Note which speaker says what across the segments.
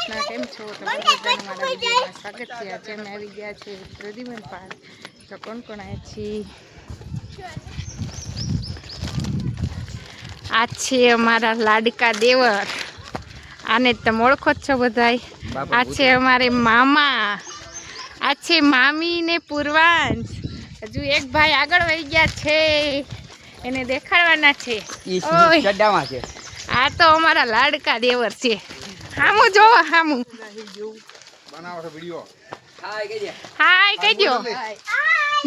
Speaker 1: કૃષ્ણ, કેમ છો? તમારા બધાને મારા વિડીયોમાં સ્વાગત છે। આજે અમે આવી ગયા છે પ્રદ્યુમન પાર્ક। તો કોણ કોણ આવ્યા છીએ? આ છે અમારા લાડકા દેવર, આને તમે ઓળખો જ છો બધાય। આ છે અમારે મામા, આ છે મામી ને પૂર્વાંશ। હજુ એક ભાઈ આગળ વહી ગયા છે, એને દેખાડવાના છે। આ તો અમારા લાડકા દેવર છે। હામું જોવો, હામું હાય કહી દો।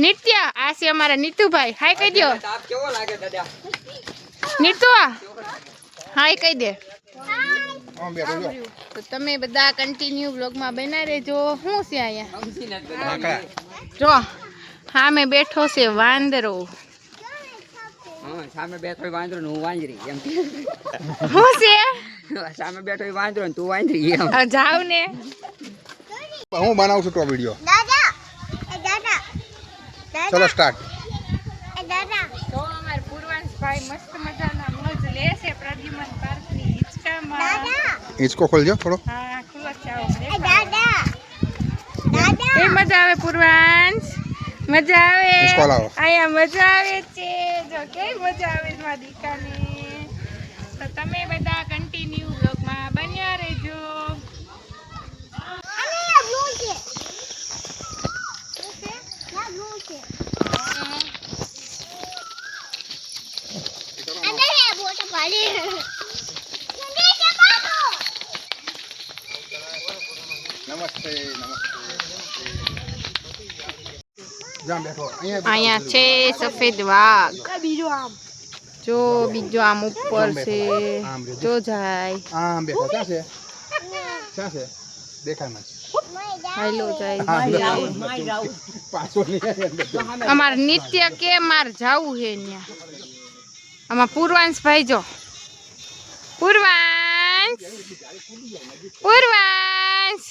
Speaker 1: નિત્ય, આ છે અમારા નીતુભાઈ, હાય કહી દો। નીતુ હાય કહી દે। તો તમે બધા કન્ટિન્યુ બ્લોગમાં બનાવી રહેજો। શું છે અહીંયા જો સામે બેઠો છે વાંદરો।
Speaker 2: સામે બેઠો વાંદરો ને હું વાંદરી એમ।
Speaker 1: શું છે?
Speaker 2: સામે બેઠો વાંદરો ને તું વાંદરી એમ।
Speaker 1: જાવ ને
Speaker 3: હું બનાવું છું તો વિડિયો। ચલો સ્ટાર્ટ।
Speaker 1: તો અમાર પૂર્વાંશભાઈ મસ્ત મજાના મોજ લે છે પ્રદ્યુમન પાર્કની હિંચકામાં।
Speaker 3: હિંચકો ખોલજો થોડો।
Speaker 1: હા ખુલ્લો છે, આવો કેવી મજા આવે પૂર્વાંશ? મજા આવે?
Speaker 3: હિંચકો લાવો।
Speaker 1: અહીંયા મજા આવે છે, જો કેવી મજા આવે છે મારા દીકાને। તો તમે બધા કન્ટિન્યુ બ્લોગમાં બન્યા રહેજો।
Speaker 3: નમસ્તે જામ બેઠો।
Speaker 1: અહીંયા છે સફેદ વાઘ, જો બીજો આમ ઉપર છે, જો જાય
Speaker 3: આમ બેઠો। ક્યાં છે? ક્યાં છે? દેખાય મને।
Speaker 1: હાલો જાય
Speaker 3: પાછો નહીં આવે।
Speaker 1: અમાર નિત્ય કે માર જાવું હે ન્યા। આમાં પૂર્વાંશભાઈ જો, પૂર્વાંશ પૂર્વાંશ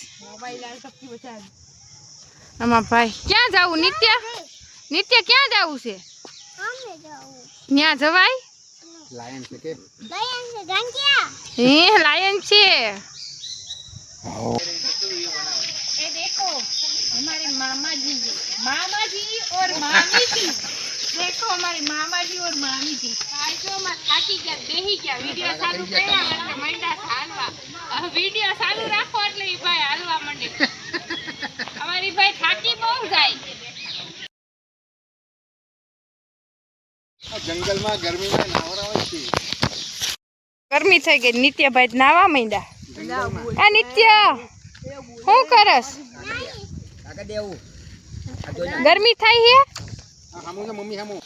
Speaker 1: આમાં ભાઈ ક્યાં જાવું? નિત્ય નિત્ય ક્યાં જાવું છે? ન્યા જવાય?
Speaker 3: લાયન છે કે?
Speaker 1: હે લાયન છે। ये देखो हमारे मामा जी और मामी जी। देखो हमारे मामा जी और मामी जी आज जो मैं થાકી ગયા, બેહી ગયા। વિડિયો ચાલુ કર્યા એટલે મંડા હાલવા। વિડિયો ચાલુ રાખો એટલે ઈ ભાઈ હાલવા માંડે। અમારી ભાઈ થાકી બહુ જાય।
Speaker 3: જંગલમાં ગરમીમાં નાવરાવા છે।
Speaker 1: ગરમી થઈ ગઈ, નિત્યભાઈ નાવા માંડ્યા। આ નિત્ય શું કરસ? ગરમી થાય હે?
Speaker 3: હામુ ને મમ્મી હામુ।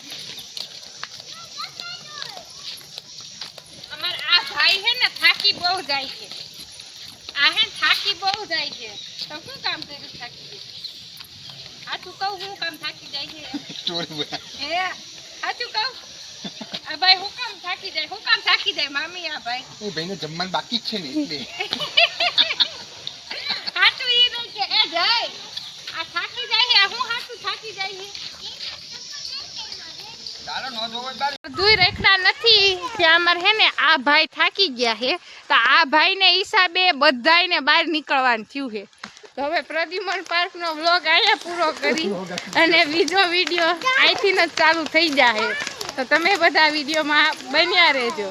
Speaker 1: અમાર આ ભાઈ હે ને થાકી બહુ જાય છે। આ હે થાકી બહુ જાય છે। તો શું કામ કર્યું થાકી જાય? સાચું કહું, હું કામ થાકી જાય છે?
Speaker 3: સ્ટોરી બોલ।
Speaker 1: હે સાચું કહું? આ ભાઈ હું કામ થાકી જાય? હું કામ થાકી જાય મામી? આ ભાઈ
Speaker 3: એ ભાઈને જમવાનું બાકી જ છે ને એટલે।
Speaker 1: સાચું ઈ નહીં કે એ જાય આ થાકી જાય છે। હું સાચું થાકી જાય છે? દુઈ રેખડા નથી ત્યાં અમાર હે ને આ ભાઈ થાકી ગયા હે, તો આ ભાઈ ને હિસાબે બધાયને બહાર નીકળવાનું થયું છે। તો હવે પ્રદ્યુમન પાર્ક નો વ્લોગ અહીંયા પૂરો કરી અને બીજો વિડીયો અહીંથી જ ચાલુ થઈ જાય। તો તમે બધા વિડીયોમાં બન્યા રહેજો।